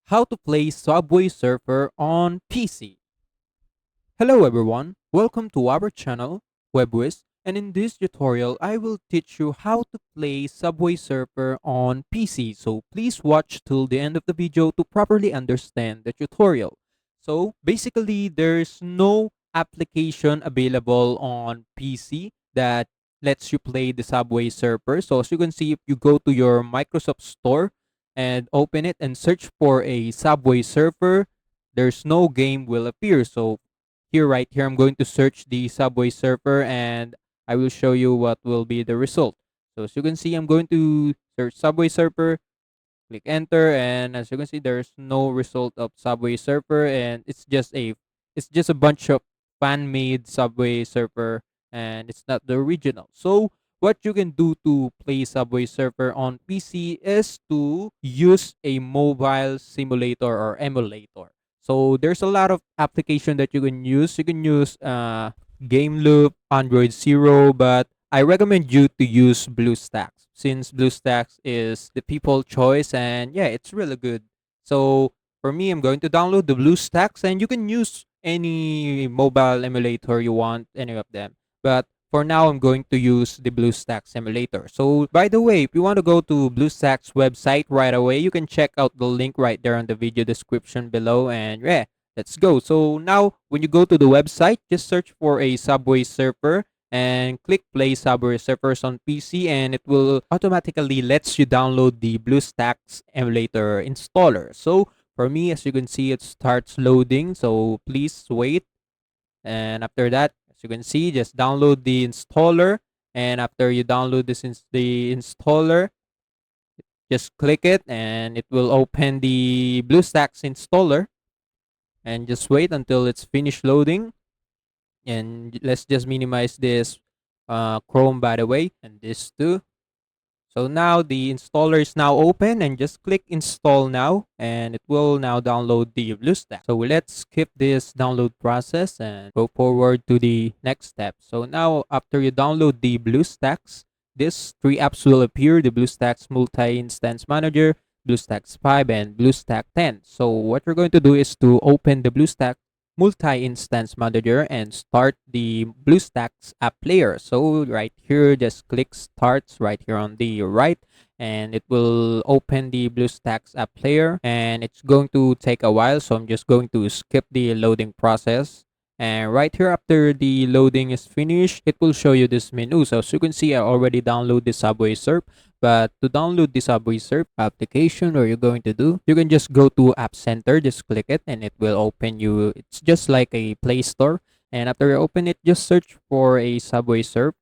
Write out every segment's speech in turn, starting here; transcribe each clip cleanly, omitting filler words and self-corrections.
How to play Subway Surfer on PC. Hello everyone, welcome to our channel, WebWiz, and in this tutorial I will teach you how to play Subway Surfer on PC. So please watch till the end of the video to properly understand the tutorial. So basically there's no application available on PC that lets you play the Subway Surfer. So as you can see, if you go to your Microsoft Store and open it and search for a Subway Surfer, there's no game will appear. So right here, I'm going to search the Subway Surfer and I will show you what will be the result. So as you can see, I'm going to search Subway Surfer, click enter, and as you can see, there's no result of Subway Surfer, and it's just a bunch of fan-made Subway Surfer, and it's not the original. So what you can do to play Subway Surfer on PC is to use a mobile simulator or emulator. So there's a lot of application that you can use. You can use Game Loop, Android Zero, but I recommend you to use BlueStacks since BlueStacks is the people choice, and yeah, it's really good. So for me, I'm going to download the BlueStacks, and you can use any mobile emulator you want, any of them. But for now, I'm going to use the BlueStacks emulator. So by the way, if you want to go to BlueStacks website right away, you can check out the link right there on the video description below, and yeah, let's go. So now when you go to the website, just search for a Subway Surfer and click play Subway Surfers on PC, and it will automatically lets you download the BlueStacks emulator installer. So for me, as you can see, it starts loading, so please wait. And after that, as you can see, just download the installer, and after you download the installer, just click it and it will open the BlueStacks installer, and just wait until it's finished loading. And let's just minimize this Chrome, by the way, and this too. So now the installer is now open, and just click install now, and it will now download the BlueStacks. So let's skip this download process and go forward to the next step. So now after you download the BlueStacks, these three apps will appear: the BlueStacks Multi-Instance Manager, BlueStacks 5, and BlueStack 10. So what you're going to do is to open the BlueStacks Multi-Instance Manager and start the BlueStacks app player. So right here, just click starts right here on the right, and it will open the BlueStacks app player, and it's going to take a while. So I'm just going to skip the loading process. And right here, after the loading is finished, it will show you this menu. So as you can see, I already downloaded the Subway Surf. But to download the Subway Surf application, what you're going to do, you can just go to App Center, just click it, and it will open you. It's just like a Play Store. And after you open it, just search for a Subway Surf,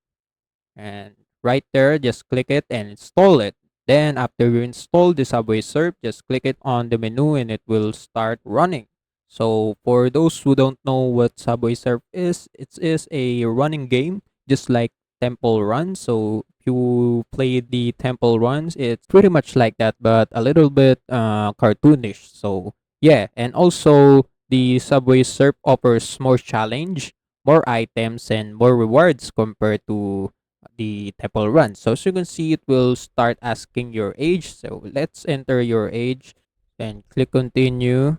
and right there, just click it and install it. Then after you install the Subway Surf, just click it on the menu and it will start running. So for those who don't know what Subway Surf is, it is a running game just like Temple Run. So if you play the Temple Runs, it's pretty much like that, but a little bit cartoonish. So yeah, and also the Subway Surf offers more challenge, more items, and more rewards compared to the Temple Run. So as you can see, it will start asking your age. So let's enter your age and click continue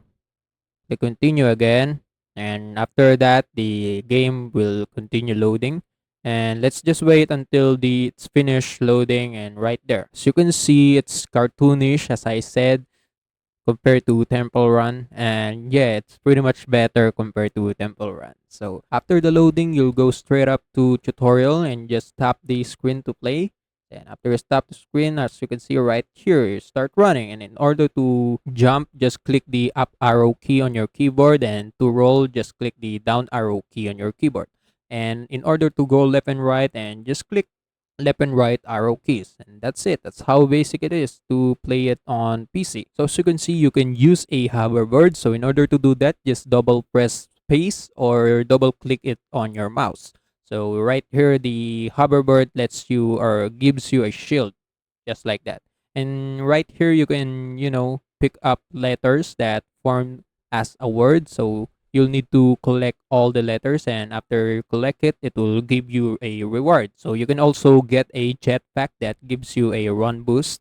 again. And after that, the game will continue loading. And let's just wait until it's finished loading, and right there. So you can see it's cartoonish, as I said, compared to Temple Run. And yeah, it's pretty much better compared to Temple Run. So after the loading, you'll go straight up to tutorial and just tap the screen to play. Then after you stop the screen, as you can see right here, you start running. And in order to jump, just click the up arrow key on your keyboard. And to roll, just click the down arrow key on your keyboard. And in order to go left and right, and just click left and right arrow keys, and that's it. That's how basic it is to play it on PC. So as you can see, you can use a hoverboard. So in order to do that, just double press space or double click it on your mouse. So right here, the hoverboard lets you or gives you a shield, just like that. And right here, you can pick up letters that form as a word. So you'll need to collect all the letters, and after you collect it, it will give you a reward. So you can also get a jetpack that gives you a run boost.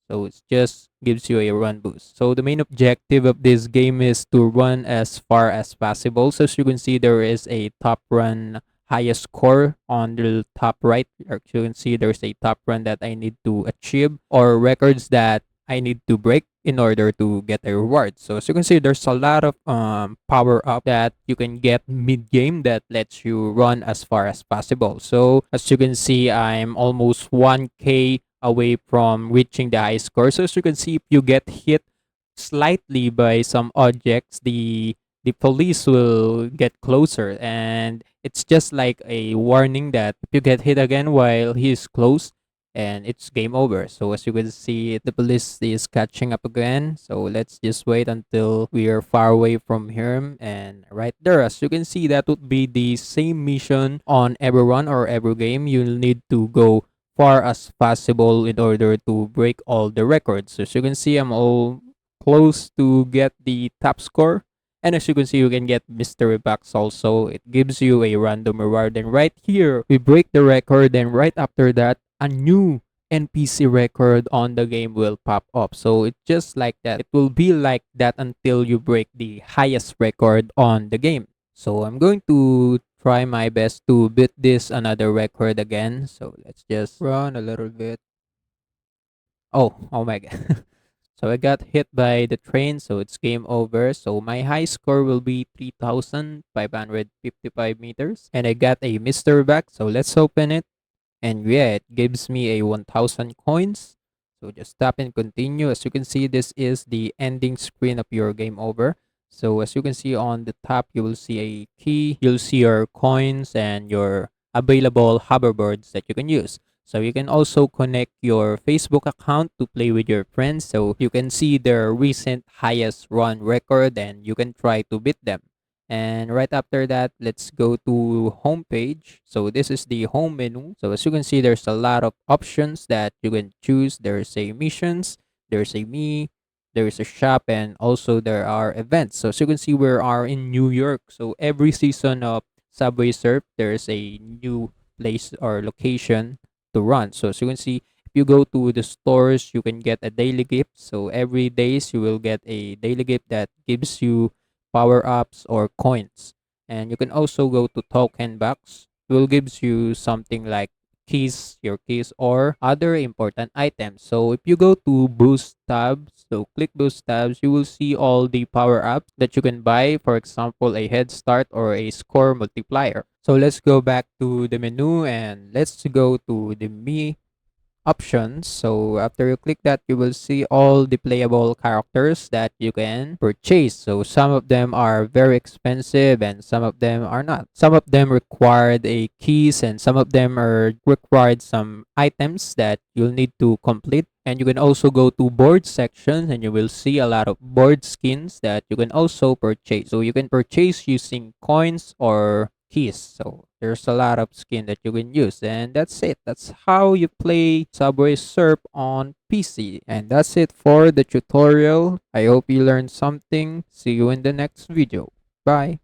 So it just gives you a run boost. So the main objective of this game is to run as far as possible. So as you can see, there is a top run highest score on the top right. As you can see, there's a top run that I need to achieve or records that I need to break in order to get a reward. So as you can see, there's a lot of power up that you can get mid game that lets you run as far as possible. So as you can see, I'm almost 1k away from reaching the high score. So as you can see, if you get hit slightly by some objects, the police will get closer, and it's just like a warning that if you get hit again while he's close, and it's game over. So as you can see, the police is catching up again. So let's just wait until we are far away from him. And right there, as you can see, that would be the same mission on every run or every game. You'll need to go far as possible in order to break all the records. So as you can see, I'm all close to get the top score. And as you can see, you can get mystery box also. It gives you a random reward. And right here, we break the record. And right after that, a new NPC record on the game will pop up. So it's just like that. It will be like that until you break the highest record on the game. So I'm going to try my best to beat this another record again. So let's just run a little bit. Oh my god. So I got hit by the train, so it's game over. So my high score will be 3,555 meters. And I got a mystery back, so let's open it. And yeah, it gives me a 1,000 coins. So just tap and continue. As you can see, this is the ending screen of your game over. So as you can see on the top, you will see a key. You'll see your coins and your available hoverboards that you can use. So you can also connect your Facebook account to play with your friends. So you can see their recent highest run record and you can try to beat them. And right after that, let's go to home page. So this is the home menu. So as you can see, there's a lot of options that you can choose. There's a missions, there's a me, there's a shop, and also there are events. So as you can see, we are in New York. So every season of Subway Surf, there's a new place or location to run. So as you can see, if you go to the stores, you can get a daily gift. So every days you will get a daily gift that gives you power ups or coins. And you can also go to token box. It will gives you something like keys, your keys, or other important items. So if you go to boost tabs, so click boost tabs, you will see all the power ups that you can buy. For example, a head start or a score multiplier. So let's go back to the menu and let's go to the me options. So after you click that, you will see all the playable characters that you can purchase. So some of them are very expensive and some of them are not. Some of them required a keys and some of them are required some items that you'll need to complete. And you can also go to board section and you will see a lot of board skins that you can also purchase. So you can purchase using coins or keys. So there's a lot of skin that you can use. And that's it. That's how you play Subway Surf on PC. And that's it for the tutorial. I hope you learned something. See you in the next video. Bye.